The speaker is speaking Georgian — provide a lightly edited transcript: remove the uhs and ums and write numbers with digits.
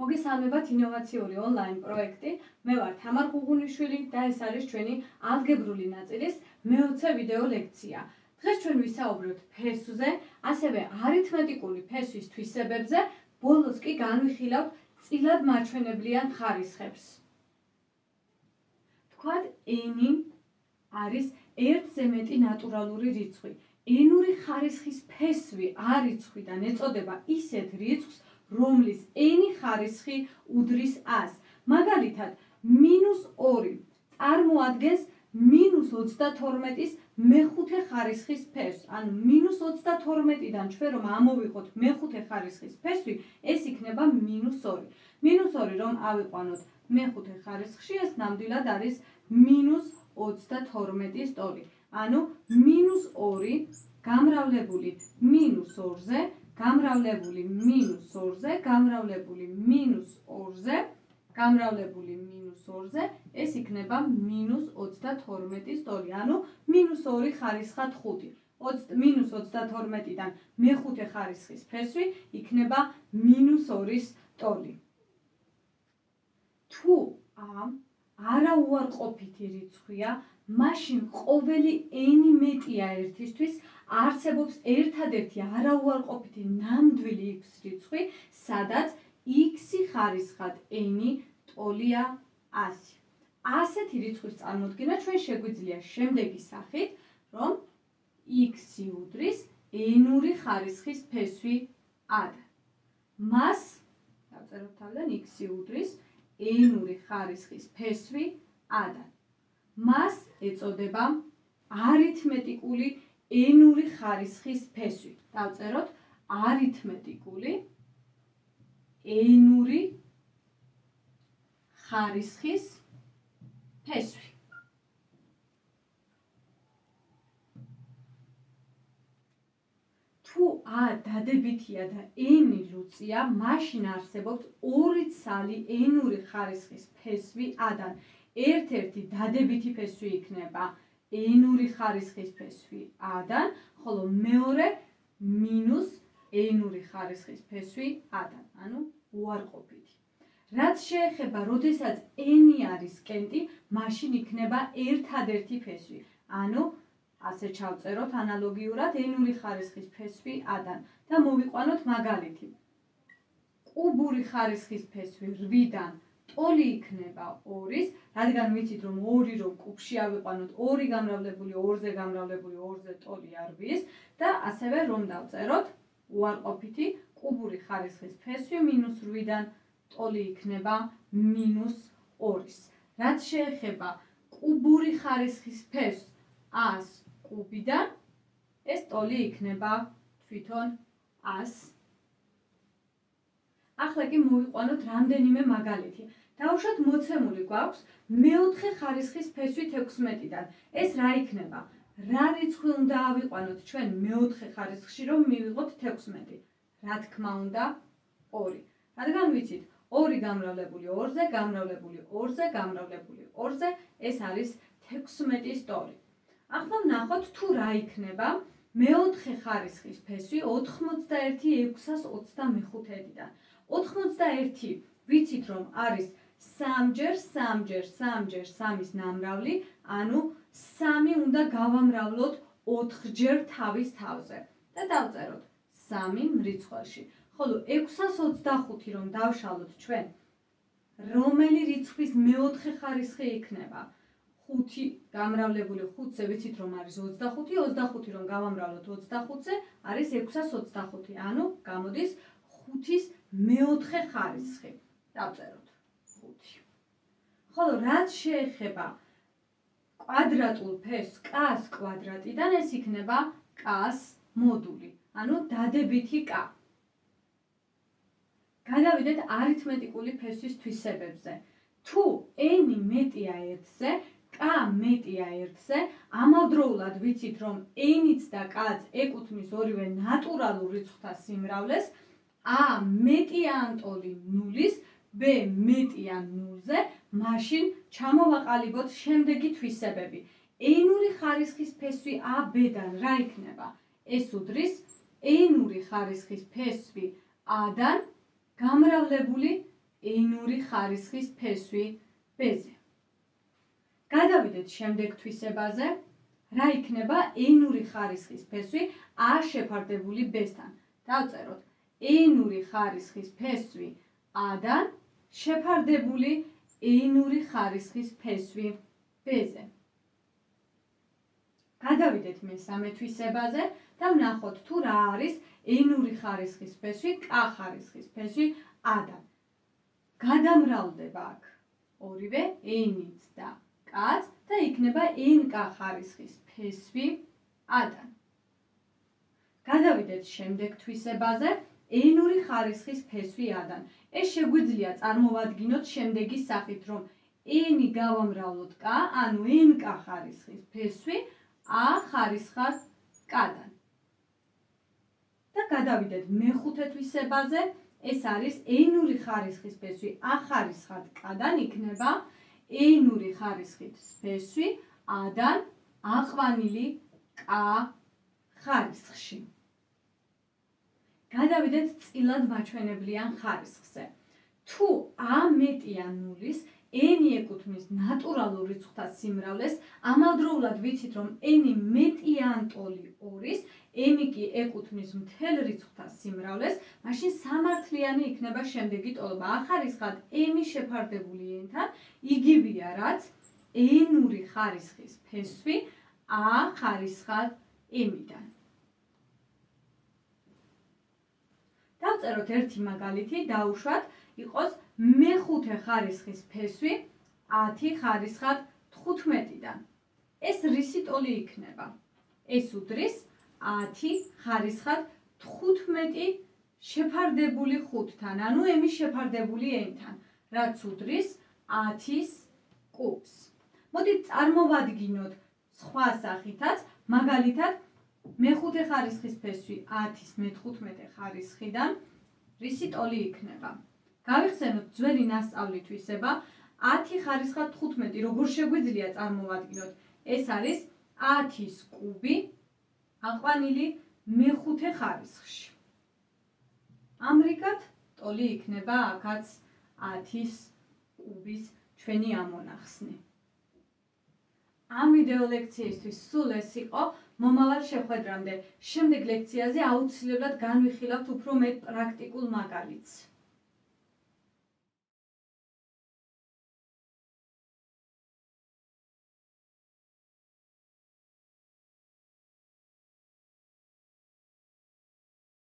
მოგესალმებათ ინოვაციური ონლაინ პროექტი. მე ვარ თამარ გუგულიშვილი და ეს არის ჩვენი ალგებრული ნაწილის მე-20 ვიდეო ლექცია. დღეს ჩვენ ვისაუბრებთ ფესვზე, ასევე არითმეტიკული ფესვის თვისებებზე, ბოლოს კი განვიხილავთ წილად მაჩვენებლიან ხარისხებს. თქვათ n არის 1-ზე მეტი ნატურალური რიცხვი. n-ური ხარისხის ფესვი არიცხვიდან ეწოდება ისეთ რიცხვს, რომლის n ხარისხი უდრის 100. მაგალითად, -2 წარმოადგენს -32-ის მეხუთე ხარისხის ფესვს. ანუ -32-დან ჩვენ რომ ამოვიღოთ მეხუთე ხარისხის ფესვი, ეს იქნება -2. -2 რომ ავიყვანოთ მეხუთე ხარისხში, ეს ნამდვილად არის -32-ის ტოლი. ანუ -2 გამრავლებული -2-ზე, გამრავლებული -2-ზე, გამრავლებული -2-ზე, გამრავლებული -2-ზე, ეს იქნება -32-ის ტოლი. ანუ -2 ხარისხად 5. -32-დან მეხუთე ხარისხის ფესვი იქნება -2-ის ტოლი. თუ არაუარყოფითი რიცხვია, მაშინ ყოველი n მეტია 1-ისთვის არსებობს ერთადერთი არაუარყოფითი ნამდვილი x რიცხვი, სადაც x ხარისხად n ტოლია 100. ასეთი რიცხვის წარმოდგენა ჩვენ შეგვიძლია შემდეგი სახით, რომ x უდრის n-ური ხარისხის ფესვი a-დან. მას დავწეროთ თავიდან x უდრის n-ური ხარისხის ფესვი a-დან. მას ეწოდება არითმეტიკული n-ური ხარისხის ფესვი. დავწეროთ არითმეტიკული n-ური ხარისხის ფესვი. თუ a დადებითია და n ლუწია, მაშინ არსებობს ორი ცალი n-ური ხარისხის ფესვი a-დან. ერთ-ერთი დადებითი ფესვი იქნება n-ური ხარისხის ფესვი a-დან, ხოლო მეორე მინუს n-ური ხარისხის ფესვი a-დან, ანუ უარყოფითი. რაც შეეხება, როდესაც n არის კენტი, მაშინ იქნება ერთადერთი ფესვი. ანუ ასე ჩავწეროთ ანალოგიურად n-ური ხარისხის ფესვი a-დან და მოვიყვანოთ მაგალითი. კუბური ხარისხის ფესვი 8-დან ტოლი იქნება 2-ის, რადგან ვიცით რომ 2 რომ კუბში ავიყვანოთ 2 გამრავლებული 2-ზე გამრავლებული 2-ზე ტოლი არ 8-ის და ასევე რომ დავწეროთ უარყოფითი კუბური ხარისხის ფესვი -8-დან ტოლი იქნება -2-ის. რაც შეეხება კუბური ხარისხის ფესვს a-ს კუბიდან, ეს ტოლი იქნება თვითონ 100. ახლა კი მოვიყვანოთ რამდენიმე მაგალითი. დავუშვათ მოცემული გვაქვს მე-4 ხარისხის ფესვი 16-დან. ეს რა იქნება? რა რიცხვი უნდა ავიყვანოთ ჩვენ მე-4 ხარისხში, რომ მივიღოთ 16? რა თქმა უნდა 2. რადგან ვიცით 2 გამრავლებული 2-ზე, გამრავლებული 2-ზე, გამრავლებული 2-ზე, ეს არის 16-ის ტოლი. ახლა ვნახოთ თუ რა იქნება მე-4 ხარისხის ფესვი 91-625-დან. 91 ვიცით რომ არის 3-3-3-3-ის ნამრავლი, ანუ 3 უნდა გავამრავლოთ 4-ჯერ თავის თავზე და დავწეროთ 3 მრიცხველში. ხოლო 625 რომ დავშალოთ ჩვენ, რომელი რიცხვის მე-4 ხარისხი იქნება? 5 გამრავლებული 5-ზე ვიცით რომ არის 25, 25 რომ გავამრავლოთ 25-ზე არის 625, ანუ გამოდის 5-ის მე-4 ხარისხი. დავწეროთ 5. ხოლო რაც შეეხება კვადრატულ ფესვს k-ს კვადრატიდან, ეს იქნება k-ს მოდული, ანუ დადებითი k. გადავიდეთ არითმეტიკული ფესვის თვისებებზე. თუ n მეტია 1-ზე, k მეტია 1-ზე, ამავდროულად ვიცით რომ n-იც და k-ც ეკუთვნის ორივე ნატურალურ რიცხვთა სიმრავლეს, a მეტია ან ტოლი 0-ის, b მეტია 0-ზე, მაშინ ჩამოვაყალიბოთ შემდეგი თვისებები. n-ური ხარისხის ფესვი a-b-დან რა იქნება? ეს უდრის n-ური ხარისხის ფესვი a-დან გამრავლებული ენური ხარისხის ფესვი B-ზე. გადავიდეთ შემდეგ თვისებაზე. რა იქნება ენური ხარისხის ფესვი A შეფარდებული B-სთან? დავწეროთ ენური ხარისხის ფესვი A-დან შეფარდებული ენური ხარისხის ფესვი B-ზე. გადავიდეთ მესამე თვისებაზე და ვნახოთ თუ რა არის ენური ხარისხის ფესვი K ხარისხის ფესვი A-დან. გადამრავლდება აქ ორივე N-იც და K-ც და იქნება NK ხარისხის ფესვი A-დან. გადავიდეთ შემდეგ თვისებაზე ენური ხარისხის ფესვი A-დან. ეს შეგვიძლია წარმოვადგინოთ შემდეგი სახით, რომ N-ი გავამრავლოთ K, ანუ NK ხარისხის ფესვი A ხარისხად K-დან. და გადავიდეთ მეხუთე თვისებაზე. ეს არის ენური ხარისხის ფესვი A ხარისხად K-დან, იქნება ენური ხარისხის ფესვი A-დან აყვანილი K ხარისხში. გადავიდეთ წილად მაჩვენებლიან ხარისხზე. თუ A მეტია ნულის, N ეკუთვნის ნატურალურ რიცხვთა სიმრავლეს, ამავდროულად ვიცით, რომ N მეტია ან ტოლი 2-ის, M კი ეკუთვნის მთელ რიცხვთა სიმრავლეს, მაშინ სამართლიანი იქნება შემდეგი ტოლობა. A ხარისხად M შეფარდებული N-თან იგივეა, რაც ენური ხარისხის ფესვი A ხარისხად M-დან. დავწეროთ ერთი მაგალითი, დაუშვათ, იყოს მეხუთე ხარისხის ფესვი 10 ხარისხად 15-დან. ეს რისი ტოლი იქნება? ეს უდრის 10 ხარისხად 15 შეფარდებული 5-თან, ანუ M შეფარდებული N-თან, რაც უდრის 10-ის კუბს. მოდით წარმოვადგინოთ სხვა სახითაც, მაგალითად მეხუთე ხარისხის ფესვი 10-ის მე-15 ხარისხიდან რისი ტოლი იქნება? გავიხსენოთ ძველი ნასწავლი თვისება 10 ხარისხად 15 როგორ შეგვიძლია წარმოვადგინოთ? ეს არის 10-ის კუბი აყვანილი მეხუთე ხარისხში. ამრიგად ტოლი იქნება აქაც 10-ის კუბის ჩვენი ამონახსნი. ამ ვიდეო ლექციისთვის სულ ეს იყო. მომავალ შეხვედრამდე შემდეგ ლექციაზე აუცილებლად განვიხილავთ უფრო მეტ პრაქტიკულ მაგალითს.